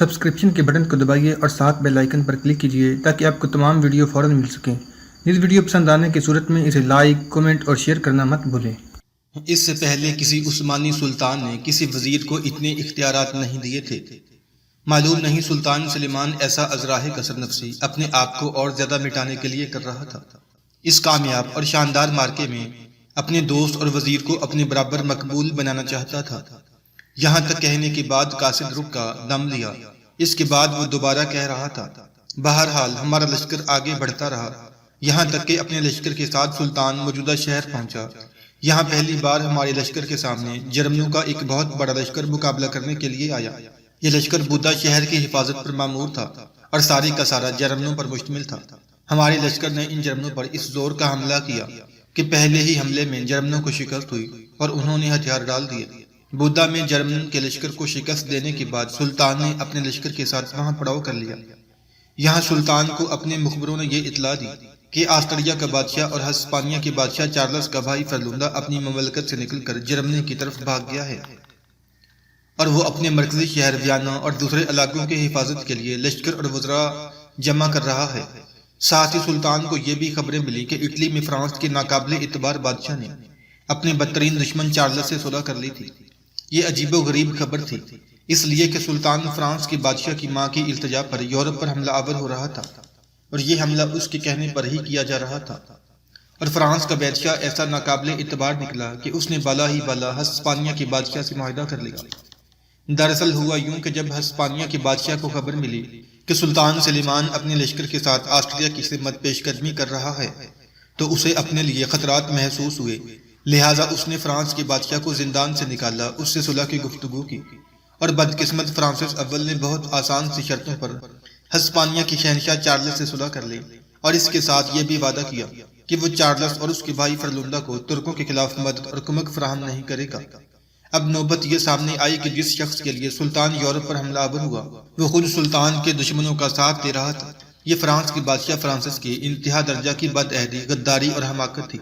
Subscription کے button کو دبائیے اور ساتھ بیل آئیکن پر کلک کیجیے تاکہ آپ کو تمام ویڈیو فوراً مل سکیں۔ اس ویڈیو پسند آنے کی صورت میں اسے لائک، کمنٹ اور شیئر کرنا مت بھولیں۔ اس سے پہلے کسی عثمانی سلطان نے کسی وزیر کو اتنے اختیارات نہیں دیے تھے۔ معلوم نہیں سلطان سلیمان ایسا ازراہ کثر نفسی اپنے آپ کو اور زیادہ مٹانے کے لیے کر رہا تھا۔ اس کامیاب اور شاندار مارکے میں اپنے دوست اور وزیر کو اپنے برابر مقبول بنانا چاہتا تھا۔ یہاں تک کہنے کے بعد قاصد رک کا دم لیا۔ اس کے بعد وہ دوبارہ کہہ رہا تھا، بہرحال ہمارا لشکر آگے بڑھتا رہا، یہاں تک کہ اپنے لشکر کے ساتھ سلطان موجودہ شہر پہنچا۔ یہاں پہلی بار ہمارے لشکر کے سامنے جرمنوں کا ایک بہت بڑا لشکر مقابلہ کرنے کے لیے آیا۔ یہ لشکر بودا شہر کی حفاظت پر مامور تھا اور سارے کا سارا جرمنوں پر مشتمل تھا۔ ہمارے لشکر نے ان جرمنوں پر اس زور کا حملہ کیا کہ پہلے ہی حملے میں جرمنوں کو شکست ہوئی اور انہوں نے ہتھیار ڈال دیے۔ بودا میں جرمن کے لشکر کو شکست دینے کے بعد سلطان نے اپنے لشکر کے ساتھ وہاں پڑاؤ کر لیا۔ یہاں سلطان کو اپنے مخبروں نے یہ اطلاع دی کہ آسٹریا کا بادشاہ اور ہسپانیہ کے بادشاہ چارلس کا بھائی فرلوندا اپنی مملکت سے نکل کر جرمنی کی طرف بھاگ گیا ہے اور وہ اپنے مرکزی شہر ویانا اور دوسرے علاقوں کی حفاظت کے لیے لشکر اور وزراء جمع کر رہا ہے۔ ساتھ ہی سلطان کو یہ بھی خبریں ملی کہ اٹلی میں فرانس کے ناقابل اعتبار بادشاہ نے اپنے بدترین دشمن چارلس سے صلح کر لی تھی۔ یہ عجیب و غریب خبر تھی، اس لیے کہ سلطان فرانس کے بادشاہ کی ماں کی التجا پر یورپ پر حملہ آور ہو رہا تھا اور یہ حملہ اس کے کہنے پر ہی کیا جا رہا تھا، اور فرانس کا بادشاہ ایسا ناقابل اعتبار نکلا کہ اس نے بالا ہی بالا ہسپانیہ کے بادشاہ سے معاہدہ کر لیا۔ دراصل ہوا یوں کہ جب ہسپانیہ کے بادشاہ کو خبر ملی کہ سلطان سلیمان اپنے لشکر کے ساتھ آسٹریا کی خدمت پیش قدمی کر رہا ہے تو اسے اپنے لیے خطرات محسوس ہوئے، لہٰذا اس نے فرانس کے بادشاہ کو زندان سے نکالا، اس سے صلح کی گفتگو کی، اور بدقسمت فرانسس اول نے بہت آسان سی شرطوں پر ہسپانیہ کی شہنشاہ چارلس سے صلح کر لی، اور اس کے ساتھ یہ بھی وعدہ کیا کہ وہ چارلس اور اس کے بھائی فرلوندا کو ترکوں کے خلاف مدد اور کمک فراہم نہیں کرے گا۔ اب نوبت یہ سامنے آئی کہ جس شخص کے لیے سلطان یورپ پر حملہ آور ہوا وہ خود سلطان کے دشمنوں کا ساتھ دے رہا تھا۔ یہ فرانس کے بادشاہ فرانسس کی انتہا درجہ کی بدعہدی، غداری اور حماقت تھی۔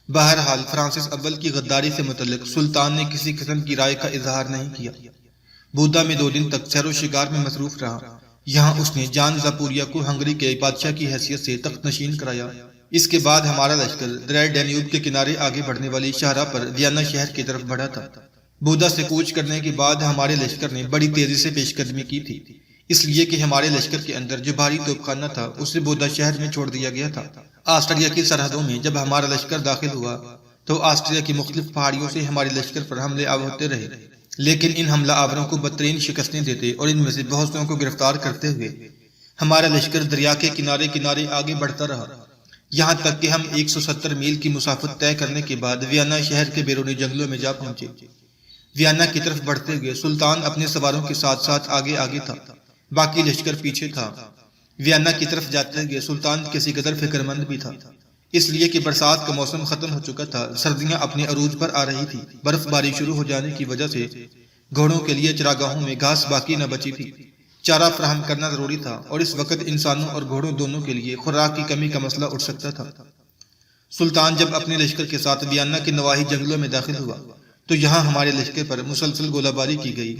بہرحال فرانسس اول کی غداری سے متعلق سلطان نے کسی قسم کی رائے کا اظہار نہیں کیا۔ بودا میں 2 دن تک سیر و شکار میں مصروف رہا۔ یہاں اس نے جان زاپوریا کو ہنگری کے بادشاہ کی حیثیت سے تخت نشین کرایا۔ اس کے بعد ہمارا لشکر دریائے ڈینیوب کے کنارے آگے بڑھنے والی شاہراہ پر ویانا شہر کی طرف بڑھا تھا۔ بودا سے کوچ کرنے کے بعد ہمارے لشکر نے بڑی تیزی سے پیش قدمی کی تھی، اس لیے کہ ہمارے لشکر کے اندر جو بھاری توپ خانہ تھا اسے بودا شہر میں چھوڑ دیا گیا تھا۔ آسٹریا کی سرحدوں میں جب ہمارا لشکر داخل ہوا تو آسٹریا کی مختلف پہاڑیوں سے ہمارے لشکر پر حملے آور ہوتے رہے، لیکن ان حملہ آوروں کو بدترین شکستیں دیتے اور ان میں سے بہت سو کو گرفتار کرتے ہوئے ہمارا لشکر دریا کے کنارے کنارے آگے بڑھتا رہا، یہاں تک کہ ہم 170 میل کی مسافت طے کرنے کے بعد ویانا شہر کے بیرونی جنگلوں میں جا پہنچے۔ ویانا کی طرف بڑھتے ہوئے سلطان اپنے سواروں کے ساتھ ساتھ آگے آگے تھا، باقی لشکر پیچھے تھا۔ ویانا کی طرف جاتے ہوئے سلطان کسی قدر فکر مند بھی تھا، اس لیے کہ برسات کا موسم ختم ہو چکا تھا، سردیاں اپنے عروج پر آ رہی تھی، برف باری شروع ہو جانے کی وجہ سے گھوڑوں کے لیے چراگاہوں میں گھاس باقی نہ بچی تھی، چارہ فراہم کرنا ضروری تھا، اور اس وقت انسانوں اور گھوڑوں دونوں کے لیے خوراک کی کمی کا مسئلہ اٹھ سکتا تھا۔ سلطان جب اپنے لشکر کے ساتھ ویانا کے نواحی جنگلوں میں داخل ہوا تو یہاں ہمارے لشکر پر مسلسل گولہ باری کی گئی،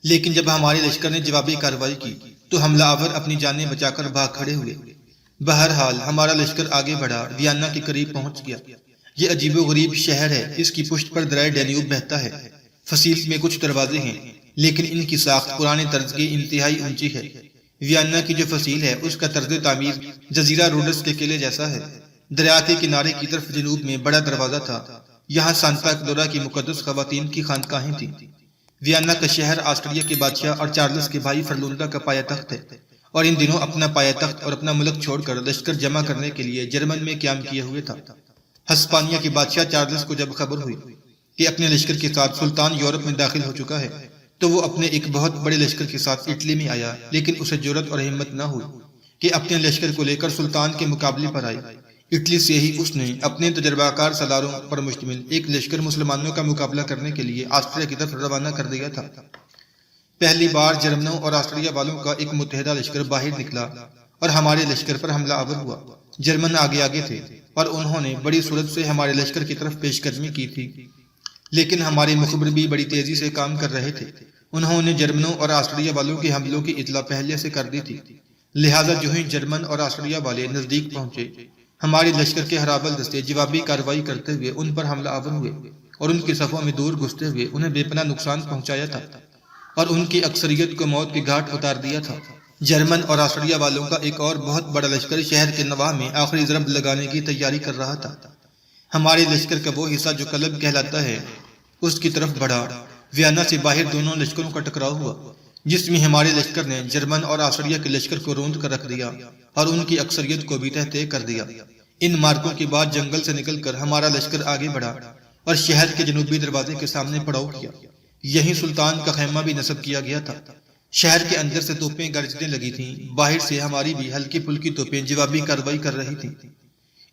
لیکن جب ہمارے لشکر نے جوابی کارروائی کی تو حملہ آور اپنی جانیں بچا کر بھاگ کھڑے ہوئے۔ بہرحال ہمارا لشکر آگے بڑھا، ویانا کے قریب پہنچ گیا۔ یہ عجیب و غریب شہر ہے، اس کی پشت پر دریا ڈینیوب بہتا ہے، فسیل میں کچھ دروازے ہیں لیکن ان کی ساخت پرانے طرز کی انتہائی اونچی ہے۔ ویانا کی جو فسیل ہے اس کا طرز تعمیر جزیرہ روڈس کے قلعے جیسا ہے۔ دریا کے کنارے کی طرف جنوب میں بڑا دروازہ تھا، یہاں سانتا کلورا کی مقدس خواتین کی خانقاہیں تھیں۔ ویانا کا شہر آسٹریا کے بادشاہ اور چارلس کے بھائی فرلوندا کا پایا تخت ہے، اور ان دنوں اپنا پایا تخت اور اپنا ملک چھوڑ کر لشکر جمع کرنے کے لیے جرمن میں قیام کیے ہوئے تھا۔ ہسپانیہ کے بادشاہ چارلس کو جب خبر ہوئی کہ اپنے لشکر کے ساتھ سلطان یورپ میں داخل ہو چکا ہے تو وہ اپنے ایک بہت بڑے لشکر کے ساتھ اٹلی میں آیا، لیکن اسے جرأت اور ہمت نہ ہوئی کہ اپنے لشکر کو لے کر سلطان کے مقابلے پر آئے۔ اٹلی سے ہی اس نے اپنے تجربہ کار سالاروں پر مشتمل ایک لشکر مسلمانوں کا مقابلہ کرنے کے لیے آسٹریا کی طرف روانہ کر دیا تھا۔ پہلی بار جرمنوں اور آسٹریا والوں کا ایک متحدہ لشکر باہر نکلا اور ہمارے لشکر پر حملہ آور ہوا۔ جرمن آگے آگے تھے اور انہوں نے بڑی صورت سے ہمارے لشکر کی طرف پیش قدمی کی تھی، لیکن ہمارے مخبر بھی بڑی تیزی سے کام کر رہے تھے انہوں نے جرمنوں اور آسٹریا والوں کے حملوں کی اطلاع پہلے سے کر دی تھی، لہٰذا جو ہی جرمن اور آسٹریا والے نزدیک پہنچے، ہمارے لشکر کے ہرابل دستے جوابی کارروائی کرتے ہوئے ان پر حملہ آور ہوئے اور ان کی صفوں میں دور گھستے ہوئے انہیں بے پناہ نقصان پہنچایا تھا اور ان کی اکثریت کو موت کے گھاٹ اتار دیا تھا۔ جرمن اور آسٹریا والوں کا ایک اور بہت بڑا لشکر شہر کے نواح میں آخری ضرب لگانے کی تیاری کر رہا تھا۔ ہمارے لشکر کا وہ حصہ جو کلب کہلاتا ہے اس کی طرف بڑھا۔ ویانا سے باہر دونوں لشکروں کا ٹکراؤ ہوا، جس میں ہمارے لشکر نے جرمن اور آسٹریا کے لشکر کو روند کر رکھ دیا اور ان کی اکثریت کو بھی تہہ کر دیا۔ ان مارکوں کے بعد جنگل سے نکل کر ہمارا لشکر آگے بڑھا اور شہر کے جنوبی دروازے کے سامنے پڑاؤ کیا۔ یہیں سلطان کا خیمہ بھی نصب کیا گیا تھا۔ شہر کے اندر سے توپیں گرجنے لگی تھیں، باہر سے ہماری بھی ہلکی پھلکی توپیں جوابی کارروائی کر رہی تھیں۔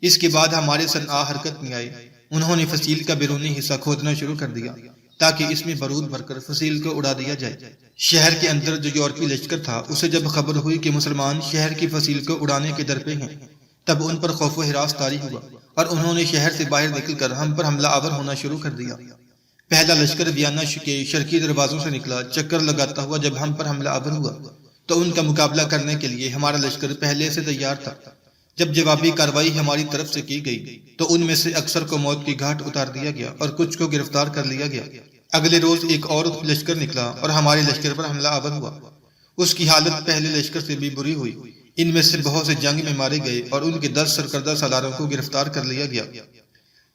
اس کے بعد ہمارے صنعاء حرکت میں آئے۔ انہوں نے فصیل کا بیرونی حصہ کھودنا شروع کر دیا تاکہ اس میں بارود بھر کر فصیل کو اڑا دیا جائے۔ شہر کے اندر جو یورپی لشکر تھا، اسے جب خبر ہوئی کہ مسلمان شہر کی فصیل کو اڑانے کے در پہ ہیں، تب ان پر خوف و ہراس طاری ہوا اور انہوں نے شہر سے باہر نکل کر ہم پر حملہ آور ہونا شروع کر دیا۔ پہلا لشکر ویانا کے شرقی دروازوں سے نکلا، چکر لگاتا ہوا جب ہم پر حملہ آور ہوا تو ان کا مقابلہ کرنے کے لیے ہمارا لشکر پہلے سے تیار تھا۔ جب جوابی کارروائی ہماری طرف سے کی گئی تو ان میں سے اکثر کو موت کی گھاٹ اتار دیا گیا اور کچھ کو گرفتار کر لیا گیا۔ اگلے روز ایک اور لشکر نکلا اور ہمارے لشکر پر حملہ آور ہوا۔ اس کی حالت پہلے لشکر سے بھی بری ہوئی۔ ان میں سے بہت سے جنگ میں مارے گئے اور ان کے 10 سرکردہ سالاروں کو گرفتار کر لیا گیا۔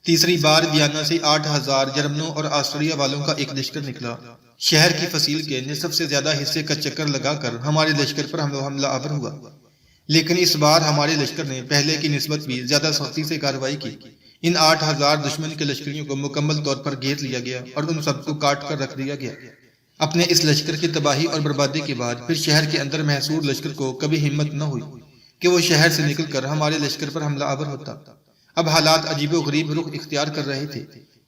تیسری بار ویانا سے 8000 جرمنوں اور آسٹریا والوں کا ایک لشکر نکلا۔ شہر کی فصیل کے نصف سے زیادہ حصے کا چکر لگا کر ہمارے لشکر پر حملہ آور ہوا، لیکن اس بار ہمارے لشکر نے پہلے کی نسبت بھی زیادہ سختی سے کارروائی کی۔ ان 8000 دشمن کے لشکریوں کو مکمل طور پر گھیر لیا گیا اور ان سب کو کاٹ کر رکھ دیا گیا۔ اپنے اس لشکر کی تباہی اور بربادی کے بعد پھر شہر کے اندر محصور لشکر کو کبھی ہمت نہ ہوئی کہ وہ شہر سے نکل کر ہمارے لشکر پر حملہ آور ہوتا۔ اب حالات عجیب و غریب رخ اختیار کر رہے تھے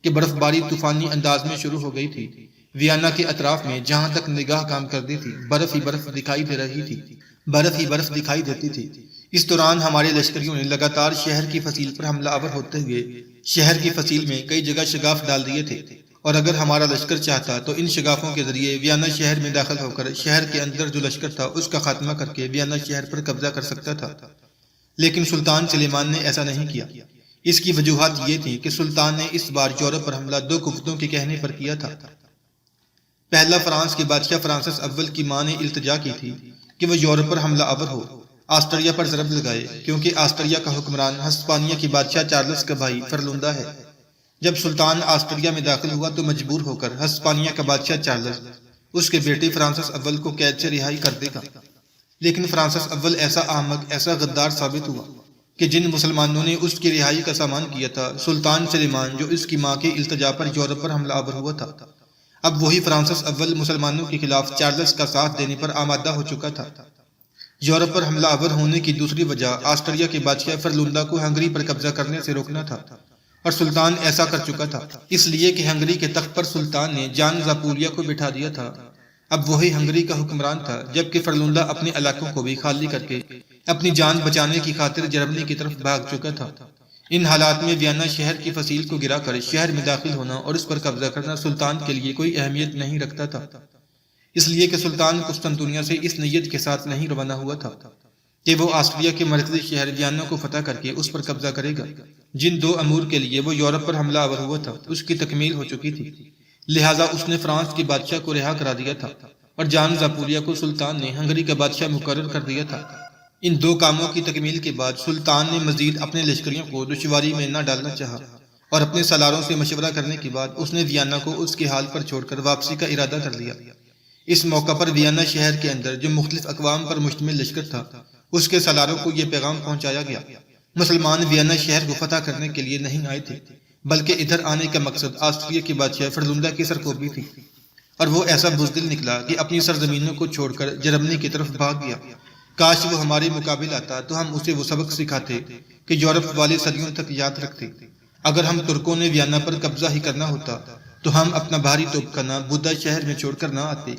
کہ برف باری طوفانی انداز میں شروع ہو گئی تھی۔ ویانا کے اطراف میں جہاں تک نگاہ کام کرتی تھی برف ہی برف دکھائی دے رہی تھی، برف ہی برف دکھائی دیتی تھی۔ اس دوران ہمارے لشکریوں نے لگاتار شہر کی فصیل پر حملہ آور ہوتے ہوئے شہر کی فصیل میں کئی جگہ شگاف ڈال دیے تھے، اور اگر ہمارا لشکر چاہتا تو ان شگافوں کے ذریعے ویانا شہر میں داخل ہو کر شہر کے اندر جو لشکر تھا اس کا خاتمہ کر کے ویانا شہر پر قبضہ کر سکتا تھا، لیکن سلطان سلیمان نے ایسا نہیں کیا۔ اس کی وجوہات یہ تھی کہ سلطان نے اس بار یورپ پر حملہ 2 کفتوں کے کہنے پر کیا تھا۔ پہلا، فرانس کے بادشاہ فرانسس اول کی ماں نے التجا کی تھی کہ وہ یورپ پر حملہ آور ہو، آسٹریا پر ضرب لگائے، کیونکہ آسٹریا کا حکمران ہسپانیہ کے بادشاہ چارلس کا بھائی فرلوندا ہے۔ جب سلطان آسٹریا میں داخل ہوا تو مجبور ہو کر ہسپانیہ کا بادشاہ چارلس اس کے بیٹے فرانسس اول کو قید سے رہائی کر دے گا، لیکن فرانسس اول ایسا احمق، ایسا غدار ثابت ہوا کہ جن مسلمانوں نے اس کی رہائی کا سامان کیا تھا، سلطان سلیمان جو اس کی ماں کے التجا پر یورپ پر حملہ آور ہوا تھا، اب وہی فرانسس اول مسلمانوں کے خلاف چارلس کا ساتھ دینے پر آمادہ ہو چکا تھا۔ یورپ پر حملہ آور ہونے کی دوسری وجہ آسٹریا کے بادشاہ فرلوندا کو ہنگری پر قبضہ کرنے سے روکنا تھا، اور سلطان ایسا کر چکا تھا، اس لیے کہ ہنگری کے تخت پر سلطان نے جان زاپوریا کو بٹھا دیا تھا۔ اب وہی ہنگری کا حکمران تھا، جبکہ فرلوندا اپنے علاقوں کو بھی خالی کر کے اپنی جان بچانے کی خاطر جرمنی کی طرف بھاگ چکا تھا۔ ان حالات میں ویانا شہر کی فصیل کو گرا کر شہر میں داخل ہونا اور اس پر قبضہ کرنا سلطان کے لیے کوئی اہمیت نہیں رکھتا تھا، اس لیے کہ سلطان قسطنطنیہ سے اس نیت کے ساتھ نہیں روانہ ہوا تھا کہ وہ آسٹریا کے مرکزی شہر ویانا کو فتح کر کے اس پر قبضہ کرے گا۔ جن 2 امور کے لیے وہ یورپ پر حملہ آور ہوا تھا اس کی تکمیل ہو چکی تھی، لہٰذا اس نے فرانس کے بادشاہ کو رہا کرا دیا تھا اور جان زاپوریا کو سلطان نے ہنگری کا بادشاہ مقرر کر دیا تھا۔ ان 2 کاموں کی تکمیل کے بعد سلطان نے مزید اپنے لشکریوں کو دشواری میں نہ ڈالنا چاہا، اور اپنے سالاروں سے مشورہ کرنے کے بعد اس نے ویانا کو اس کے حال پر چھوڑ کر واپسی کا ارادہ کر لیا۔ اس موقع پر ویانا شہر کے اندر جو مختلف اقوام پر مشتمل لشکر تھا اس کے سالاروں کو یہ پیغام پہنچایا گیا، مسلمان ویانا شہر کو فتح کرنے کے لیے نہیں آئے تھے، بلکہ ادھر آنے کا مقصد آسٹریا کے بادشاہ فرلوندا کی سرکوبی تھی، اور وہ ایسا بزدل نکلا کہ اپنی سرزمینوں کو چھوڑ کر جرمنی کی طرف بھاگ گیا۔ کاش وہ ہمارے مقابل آتا تو ہم اسے وہ سبق سکھاتے کہ یورپ والے صدیوں تک یاد رکھتے۔ اگر ہم ترکوں نے ویانا پر قبضہ ہی کرنا ہوتا تو ہم اپنا بھاری توپخانہ بودا شہر میں چھوڑ کر نہ آتے،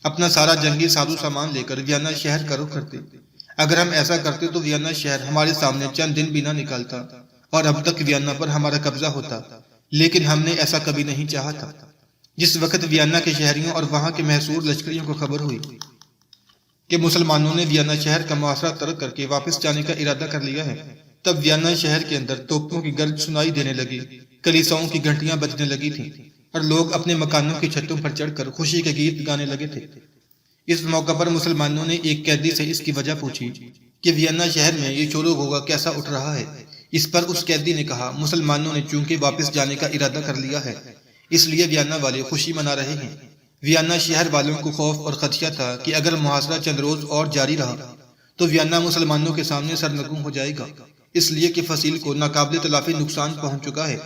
اپنا سارا جنگی سازو سامان لے کر ویانا شہر کا رخ کرتے۔ اگر ہم ایسا کرتے تو ویانا شہر ہمارے سامنے چند دن بھی نہ نکالتا اور اب تک ویانا پر ہمارا قبضہ ہوتا، لیکن ہم نے ایسا کبھی نہیں چاہا تھا۔ جس وقت ویانا کے شہریوں اور وہاں کے محصور لشکریوں کو خبر ہوئی کہ مسلمانوں نے ویانا شہر کا محاصرہ ترک کر کے واپس جانے کا ارادہ کر لیا ہے، تب ویانا شہر کے اندر توپوں کی گرج سنائی دینے لگی، کلیساؤں کی گھنٹیاں بجنے لگی تھیں اور لوگ اپنے مکانوں کی چھتوں پر چڑھ کر خوشی کے گیت گانے لگے تھے۔ اس موقع پر مسلمانوں نے ایک قیدی سے اس کی وجہ پوچھی کہ ویانا شہر میں یہ شور و غوغا کیسا اٹھ رہا ہے۔ اس پر اس قیدی نے کہا، مسلمانوں نے چونکہ واپس جانے کا ارادہ کر لیا ہے، اس لیے ویانا والے خوشی منا رہے ہیں۔ ویانا شہر والوں کو خوف اور خدشہ تھا کہ اگر محاصرہ چند روز اور جاری رہا تو ویانا مسلمانوں کے سامنے سرنگوں ہو جائے گا، اس لیے کہ فصیل کو ناقابل تلافی نقصان پہنچ چکا ہے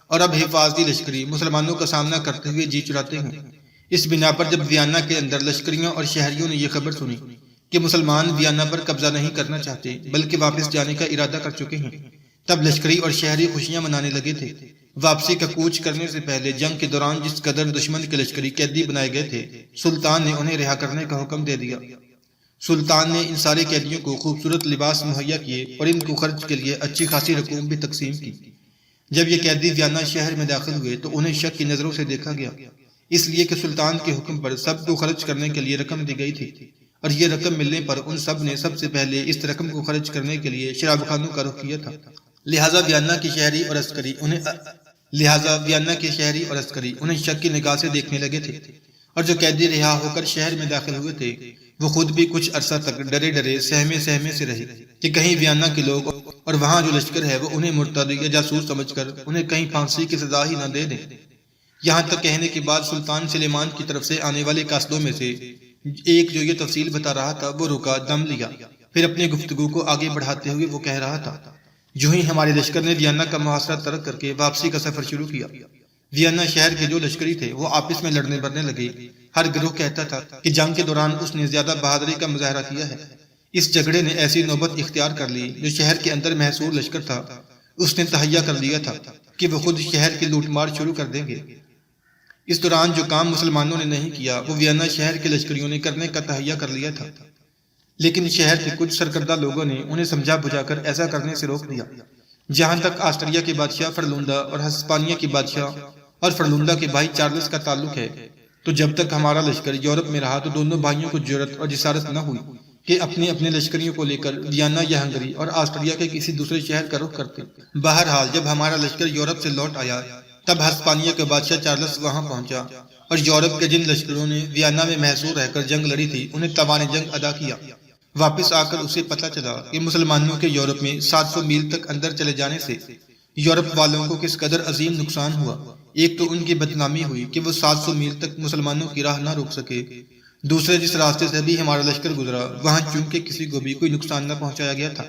اور اب حفاظتی لشکری مسلمانوں کا سامنا کرتے ہوئے جی چراتے ہیں۔ اس بنا پر جب ویانا کے اندر لشکریوں اور شہریوں نے یہ خبر سنی کہ مسلمان ویانا پر قبضہ نہیں کرنا چاہتے بلکہ واپس جانے کا ارادہ کر چکے ہیں، تب لشکری اور شہری خوشیاں منانے لگے تھے۔ واپسی کا کوچ کرنے سے پہلے جنگ کے دوران جس قدر دشمن کے لشکری قیدی بنائے گئے تھے، سلطان نے انہیں رہا کرنے کا حکم دے دیا۔ سلطان نے ان سارے قیدیوں کو خوبصورت لباس مہیا کیے اور ان کو خرچ کے لیے اچھی خاصی رقوم بھی تقسیم کی۔ جب یہ قیدی ویانا شہر میں داخل ہوئے تو انہیں شک کی نظروں سے دیکھا گیا، اس لیے کہ سلطان کے حکم پر سب کو خرچ کرنے کے لیے رقم دی گئی تھی، اور یہ رقم ملنے پر ان سب نے سب سے پہلے اس رقم کو خرچ کرنے کے لیے شراب خانوں کا رخ کیا تھا۔ لہٰذا ویانا کے شہری اور عسکری انہیں شک کی نگاہ سے دیکھنے لگے تھے، اور جو قیدی رہا ہو کر شہر میں داخل ہوئے تھے وہ خود بھی کچھ عرصہ تک ڈرے سہمے سے رہے کہ کہیں ویانا کے لوگ اور وہاں جو لشکر ہے وہ انہیں مرتد یا جاسوس سمجھ کر انہیں کہیں پھانسی کی سزا ہی نہ دے دیں۔ یہاں تک کہنے کے بعد سلطان سلیمان کی طرف سے آنے والے قاصدوں میں سے ایک جو یہ تفصیل بتا رہا تھا وہ رکا، دم لیا، پھر اپنی گفتگو کو آگے بڑھاتے ہوئے وہ کہہ رہا تھا، جو ہی ہمارے لشکر نے ویانا کا محاصرہ ترک کر کے واپسی کا سفر شروع کیا، ویانا شہر کے جو لشکری تھے وہ آپس میں لڑنے بڑھنے لگے۔ ہر گروہ کہتا تھا کہ جنگ کے دوران اس نے زیادہ بہادری کا مظاہرہ کیا ہے۔ اس جھگڑے نے ایسی نوبت اختیار کر لی جو شہر کے اندر محصور لشکر تھا اس نے تہیا کر لیا تھا کہ وہ خود شہر کی لوٹ مار شروع کر دیں گے۔ اس دوران جو کام مسلمانوں نے نہیں کیا وہ ویانا شہر کے لشکریوں نے کرنے کا تہیا کر لیا تھا، لیکن شہر کے کچھ سرکردہ لوگوں نے انہیں سمجھا بجھا کر ایسا کرنے سے روک دیا۔ جہاں تک آسٹریا کے بادشاہ فرلوندا اور ہسپانیہ کے بادشاہ اور فرلوندا کے بھائی چارلس کا تعلق ہے، تو جب تک ہمارا لشکر یورپ میں رہا تو دونوں بھائیوں کو جرأت اور جسارت نہ ہوئی کہ اپنے اپنے لشکریوں کو لے کر ویانا یا ہنگری اور آسٹریا کے کسی دوسرے شہر کا رخ کرتے۔ بہرحال جب ہمارا لشکر یورپ سے لوٹ آیا تب ہسپانیہ کے بادشاہ چارلس وہاں پہنچا اور یورپ کے جن لشکروں نے ویانا میں محصور رہ کر جنگ لڑی تھی انہیں تاوان جنگ ادا کیا۔ واپس آ کر اسے پتہ چلا کہ مسلمانوں کے یورپ میں 700 میل تک اندر چلے جانے سے یورپ والوں کو کس قدر عظیم نقصان ہوا۔ ایک تو ان کی بدنامی ہوئی کہ وہ 700 میل تک مسلمانوں کی راہ نہ روک سکے، دوسرے جس راستے سے بھی ہمارا لشکر گزرا وہاں چونکہ کسی کو بھی کوئی نقصان نہ پہنچایا گیا تھا،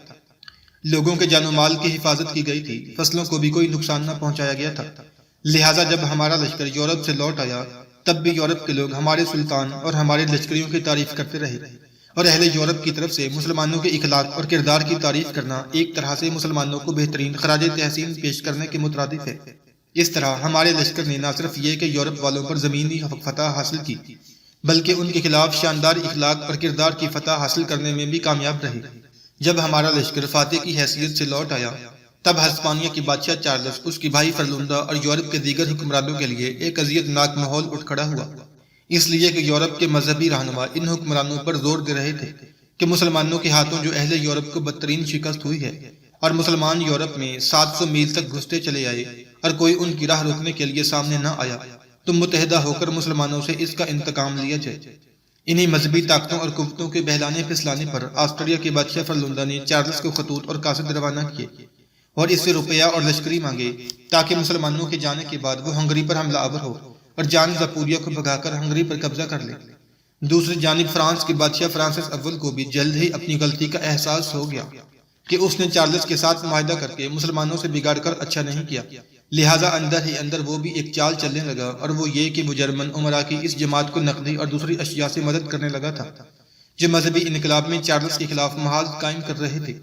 لوگوں کے جان و مال کی حفاظت کی گئی تھی، فصلوں کو بھی کوئی نقصان نہ پہنچایا گیا تھا۔ لہٰذا جب ہمارا لشکر یورپ سے لوٹ آیا تب بھی یورپ کے لوگ ہمارے سلطان اور ہمارے لشکریوں کی تعریف کرتے رہے، اور اہل یورپ کی طرف سے مسلمانوں کے اخلاق اور کردار کی تعریف کرنا ایک طرح سے مسلمانوں کو بہترین خراج تحسین پیش کرنے کے مترادف ہے۔ اس طرح ہمارے لشکر نے نہ صرف یہ کہ یورپ والوں پر زمینی فتح حاصل کی بلکہ ان کے خلاف شاندار اخلاق اور کردار کی فتح حاصل کرنے میں بھی کامیاب رہے۔ جب ہمارا لشکر فاتح کی حیثیت سے لوٹ آیا تب ہسپانیہ کے بادشاہ چارلس، اس کی بھائی فرلوندا اور یورپ کے دیگر حکمرانوں کے لیے ایک اذیت ناک ماحول اٹھ کھڑا ہوا، اس لیے کہ یورپ کے مذہبی رہنما ان حکمرانوں پر زور دے رہے تھے کہ مسلمانوں کے ہاتھوں جو اہل یورپ کو بدترین شکست ہوئی ہے اور مسلمان یورپ میں 700 میل تک گھستے چلے آئے اور کوئی ان کی راہ روکنے کے لیے سامنے نہ آیا، تو متحدہ ہو کر مسلمانوں سے اس کا انتقام لیا جائے۔ انہی مذہبی طاقتوں اور قوتوں کے بہلانے پھسلانے پر آسٹریا کے بادشاہ فرلوندا نے چارلس کو خطوط اور قاصد روانہ کیے اور اس سے روپیہ اور لشکری مانگے تاکہ مسلمانوں کے جانے کے بعد وہ ہنگری پر حملہ آور ہو اور جان زپوریا کو بھگا کر ہنگری پر قبضہ کر لے۔ دوسری جانب فرانس کے بادشاہ فرانسس اول کو بھی جلد ہی اپنی غلطی کا احساس ہو گیا کہ اس نے چارلس کے ساتھ معاہدہ کر کے مسلمانوں سے بگاڑ کر اچھا نہیں کیا، لہٰذا اندر ہی اندر وہ بھی ایک چال چلنے لگا، اور وہ یہ کہ وہ جرمن امراء کی اس جماعت کو نقدی اور دوسری اشیاء سے مدد کرنے لگا تھا جو مذہبی انقلاب میں چارلس کے خلاف محاذ قائم کر رہے تھے۔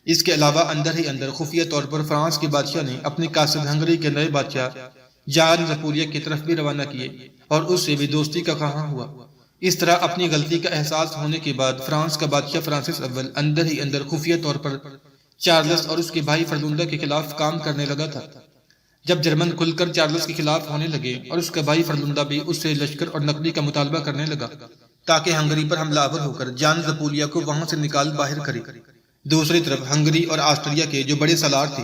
اس کے علاوہ اندر ہی اندر خفیہ طور پر فرانس کے بادشاہ نے اپنے قاصد ہنگری کے نئے بادشاہ جان زپوریا کی طرف بھی روانہ کیے اور اس سے بھی دوستی کا خواہاں ہوا۔ اس طرح اپنی غلطی کا احساس ہونے کے بعد فرانس کا بادشاہ فرانسس اول اندر ہی اندر خفیہ طور پر چارلس اور اس کے بھائی فرلوندا کے خلاف کام کرنے لگا تھا۔ جب جرمن کھل کر چارلس کے خلاف ہونے لگے اور اس کا بھائی فرلندہ بھی اس سے لشکر اور نقدی کا مطالبہ کرنے لگا تاکہ ہنگری پر حملہ آور ہو کر جان زپولیا کو وہاں سے نکال باہر کرے، دوسری طرف ہنگری اور آسٹریا کے جو بڑے سالار تھے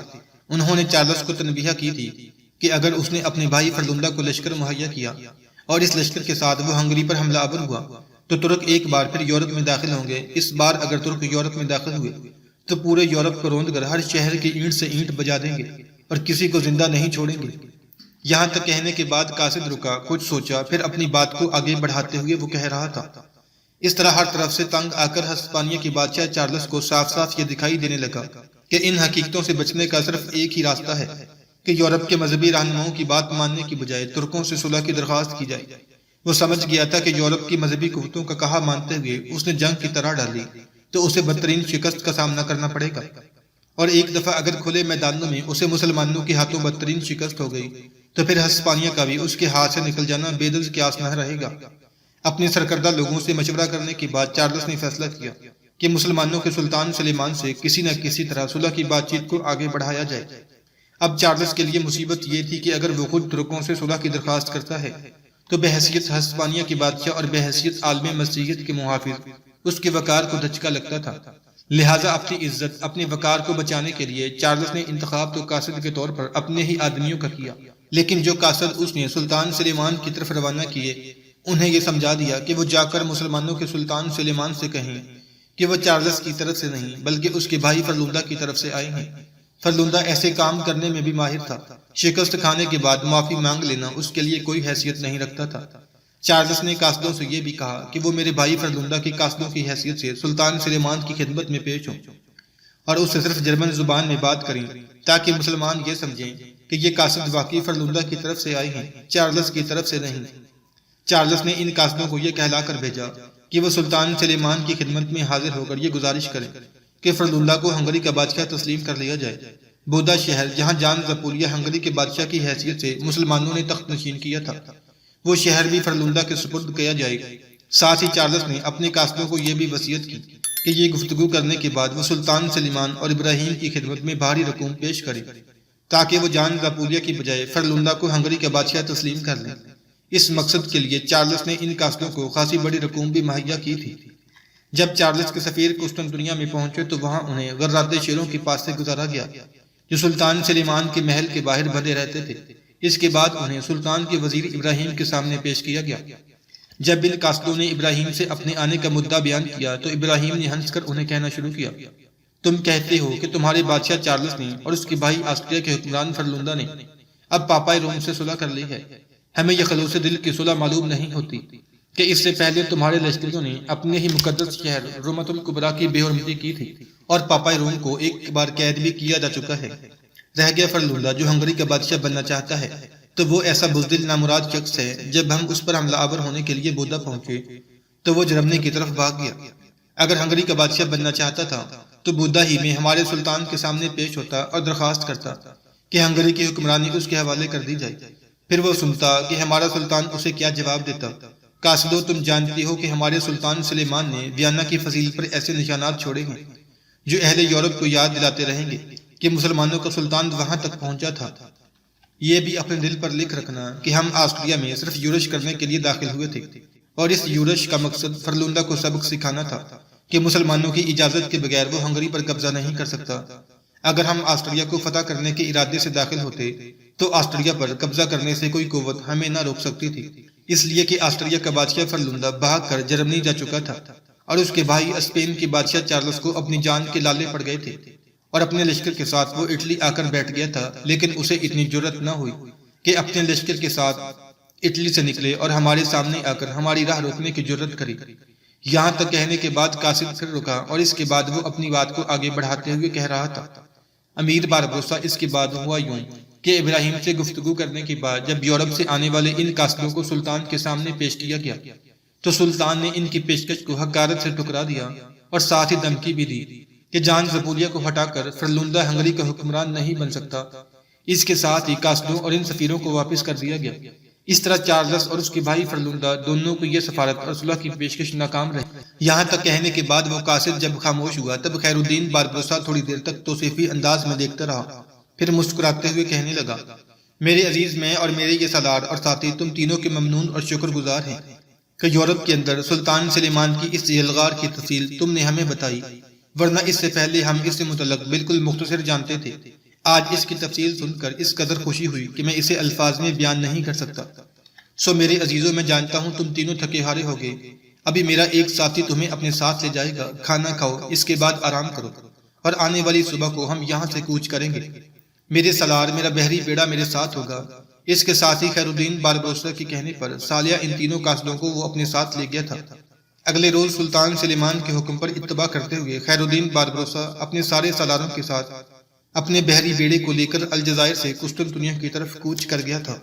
انہوں نے چارلس کو تنبیہ کی تھی کہ اگر اس نے اپنے بھائی فرلندہ کو لشکر مہیا کیا اور اس لشکر کے ساتھ وہ ہنگری پر حملہ آور ہوا تو ترک ایک بار پھر یورپ میں داخل ہوں گے۔ اس بار اگر ترک یورپ میں داخل ہوئے تو پورے یورپ کو روند کر ہر شہر کی اینٹ سے اینٹ بجا دیں گے اور کسی کو زندہ نہیں چھوڑیں گے۔ یہاں تک کہنے کے بعد قاصد رکا، کچھ سوچا، پھر اپنی بات کو آگے بڑھاتے ہوئے وہ کہہ رہا تھا۔ اس طرح ہر طرف سے تنگ آ کر ہسپانیہ کے بادشاہ چارلس کو صاف صاف یہ دکھائی دینے لگا کہ ان حقیقتوں سے بچنے کا صرف ایک ہی راستہ ہے کہ یورپ کے مذہبی رہنماؤں کی بات ماننے کی بجائے ترکوں سے صلح کی درخواست کی جائے۔ وہ سمجھ گیا تھا کہ یورپ کی مذہبی قوتوں کا کہا مانتے ہوئے اس نے جنگ کی طرح ڈالی تو اسے بدترین شکست کا سامنا کرنا پڑے گا، اور ایک دفعہ اگر کھلے میدانوں میں اسے مسلمانوں کے ہاتھوں بدترین شکست ہو گئی تو پھر ہسپانیہ کا بھی اس کے ہاتھ سے نکل جانا بے دل قیاس نہ رہے گا۔ اپنے سرکردہ لوگوں سے مشورہ کرنے کے بعد چارلس نے فیصلہ کیا کہ مسلمانوں کے سلطان سلیمان سے کسی نہ کسی طرح صلح کی بات چیت کو آگے بڑھایا جائے۔ اب چارلس کے لیے مصیبت یہ تھی کہ اگر وہ خود ترکوں سے صلح کی درخواست کرتا ہے تو بحیثیت ہسپانیہ کے بادشاہ اور بحیثیت عالم مسیحیت کے محافظ اس کے وقار کو دھچکا لگتا تھا۔ لہٰذا اپنی عزت، اپنے وقار کو بچانے کے لیے چارلس نے انتخاب تو قاصد کے طور پر اپنے ہی آدمیوں کا کیا، لیکن جو قاصد اس نے سلطان سلیمان کی طرف روانہ کیے انہیں یہ سمجھا دیا کہ وہ جا کر مسلمانوں کے سلطان سلیمان سے کہیں کہ وہ چارلس کی طرف سے نہیں بلکہ اس کے بھائی فرلندہ کی طرف سے آئے ہیں۔ فرلندہ ایسے کام کرنے میں بھی ماہر تھا، شکست کھانے کے بعد معافی مانگ لینا اس کے لیے کوئی حیثیت نہیں رکھتا تھا۔ چارلس نے قاصدوں سے یہ بھی کہا کہ وہ میرے بھائی فرلندہ کی قاصدوں کی حیثیت سے سلطان سلیمان کی خدمت میں پیش ہوں اور اس سے صرف جرمن زبان میں بات کریں تاکہ مسلمان یہ سمجھیں کہ یہ قاصد واقعی فرلندہ کی طرف سے آئے ہیں، چارلس کی طرف سے نہیں۔ چارلس نے ان قاصدوں کو یہ کہلا کر بھیجا کہ وہ سلطان سلیمان کی خدمت میں حاضر ہو کر یہ گزارش کریں کہ فرلندہ کو ہنگری کا بادشاہ تسلیم کر لیا جائے۔ بودا شہر جہاں جان زپولیا ہنگری کے بادشاہ کی حیثیت سے مسلمانوں نے تخت نشین کیا تھا، وہ شہر بھی فرلندہ کے سپرد کیا جائے گا۔ ساتھ ہی چارلس نے اپنے قاصدوں کو یہ بھی وصیت کی کہ یہ گفتگو کرنے کے بعد وہ سلطان سلیمان اور ابراہیم کی خدمت میں بھاری رقوم پیش کرے تاکہ وہ جان زپولیا کی بجائے فرلندہ کو ہنگری کا بادشاہ تسلیم کر لیں۔ اس مقصد کے لیے چارلس نے ان قاصدوں کو خاصی بڑی رقوم بھی مہیا کی تھی۔ جب چارلس کے سفیر قسطنطنیہ میں پہنچے تو وہاں انہیں غرات شیروں کے پاس سے گزارا گیا جو سلطان سلیمان کے محل کے باہر بندھے رہتے تھے۔ اس کے بعد انہیں سلطان کے وزیر ابراہیم کے سامنے پیش کیا گیا۔ جب ان قاصدوں نے ابراہیم سے اپنے آنے کا مدعا بیان کیا تو ابراہیم نے ہنس کر انہیں کہنا شروع کیا، تم کہتے ہو کہ تمہارے بادشاہ چارلس نے اور اس کے بھائی آسٹریا کے حکمران فرلندہ نے اب پاپائے روم سے صلح کر لی ہے۔ ہمیں یہ خلوص دل کی صلح معلوم نہیں ہوتی کہ اس سے پہلے تمہارے لشکریوں نے اپنے ہی مقدس شہر رومت الکبریٰ کی بے حرمتی کی تھی اور پاپائے روم کو ایک بار قید بھی کیا جا چکا ہے۔ رہ گیا فرلندہ جو ہنگری کا بادشاہ بننا چاہتا ہے، تو وہ ایسا بزدل نامراد شخص ہے۔ جب ہم اس پر حملہ آور ہونے کے لیے بودا پہنچے تو وہ جرمنی کی طرف بھاگ گیا۔ اگر ہنگری کا بادشاہ بننا چاہتا تھا تو بودا ہی میں ہمارے سلطان کے سامنے پیش ہوتا اور درخواست کرتا کہ ہنگری کی حکمرانی اس کے حوالے کر دی جائے، پھر وہ سنتا کہ ہمارا سلطان اسے کیا جواب دیتا۔ قاصدو، تم جانتی ہو کہ ہمارے سلطان سلیمان نے ویانا کی فضیلت پر ایسے نشانات چھوڑے ہیں جو اہل یورپ کو یاد دلاتے رہیں گے کہ مسلمانوں کا سلطان وہاں تک پہنچا تھا۔ یہ بھی اپنے دل پر لکھ رکھنا کہ ہم آسٹریا میں صرف یورش کرنے کے لیے داخل ہوئے تھے اور اس یورش کا مقصد فرلندہ کو سبق سکھانا تھا کہ مسلمانوں کی اجازت کے بغیر وہ ہنگری پر قبضہ نہیں کر سکتا۔ اگر ہم آسٹریا کو فتح کرنے کے ارادے سے داخل ہوتے تو آسٹریا پر قبضہ کرنے سے کوئی قوت ہمیں نہ روک سکتی تھی، اس لیے کہ آسٹریا کا بادشاہ فرلندہ بھاگ کر جرمنی جا چکا تھا اور اس کے بھائی اسپین کے بادشاہ چارلس کو اپنی جان کے لالے پڑ گئے تھے اور اپنے لشکر کے ساتھ وہ اٹلی آ کر بیٹھ گیا تھا، لیکن اسے اتنی جرأت نہ ہوئی کہ اپنے لشکر کے ساتھ اٹلی سے نکلے اور ہمارے سامنے آ کر ہماری راہ روکنے کی جرأت کری۔ یہاں تک کہنے کے بعد قاصد پھر رکا اور اس کے بعد وہ اپنی بات کو آگے بڑھاتے ہوئے کہہ رہا تھا، امیر باربروسا، اس کے بعد ہوا یوں کہ ابراہیم سے گفتگو کرنے کے بعد جب یورپ سے آنے والے ان قاصدوں کو سلطان کے سامنے پیش کیا گیا تو سلطان نے ان کی پیشکش کو حقارت سے ٹکرا دیا اور ساتھ ہی دھمکی بھی دی کہ جان زپولیا کو ہٹا کر فرلندہ ہنگری کا حکمران نہیں بن سکتا۔ اس کے ساتھ ہی قاصدوں اور ان سفیروں کو واپس کر دیا گیا۔ اس طرح چارلس اور اس کے بھائی فرلندہ دونوں کو یہ سفارت اور صلح کی پیشکش ناکام رہی۔ یہاں تک کہنے کے بعد وہ قاصد جب خاموش ہوا تب خیر الدین باربروسا تھوڑی دیر تک توصیفی انداز میں دیکھتا رہا، پھر مسکراتے ہوئے کہنے لگا، میرے عزیز، میں اور میرے یہ سالار اور ساتھی تم تینوں کے ممنون اور شکر گزار ہیں کہ یورپ کے اندر سلطان سلیمان کی اس یلغار کی تفصیل تم نے ہمیں بتائی، ورنہ اس سے پہلے ہم اس سے متعلق بالکل مختصر جانتے تھے۔ آج اس کی تفصیل سن کر اس قدر خوشی ہوئی کہ میں اسے الفاظ میں بیان نہیں کر سکتا۔ سو میرے عزیزوں، میں جانتا ہوں تم تینوں تھکے ہارے ہوگے۔ ابھی میرا ایک ساتھی تمہیں اپنے ساتھ لے جائے گا، کھانا کھاؤ، اس کے بعد آرام کرو، اور آنے والی صبح کو ہم یہاں سے کوچ کریں گے۔ میرے سالار، میرا بحری بیڑا میرے ساتھ ہوگا۔ اس کے ساتھ ہی خیر الدین باربروسا کے کہنے پر سالیہ ان تینوں قاصدوں کو وہ اپنے ساتھ لے گیا تھا۔ اگلے روز سلطان سلیمان کے حکم پر اتباع کرتے ہوئے خیر الدین باربروسا اپنے سارے سالاروں کے ساتھ اپنے بحری بیڑے کو لے کر الجزائر سے قسطنطنیہ کی طرف کوچ کر گیا تھا۔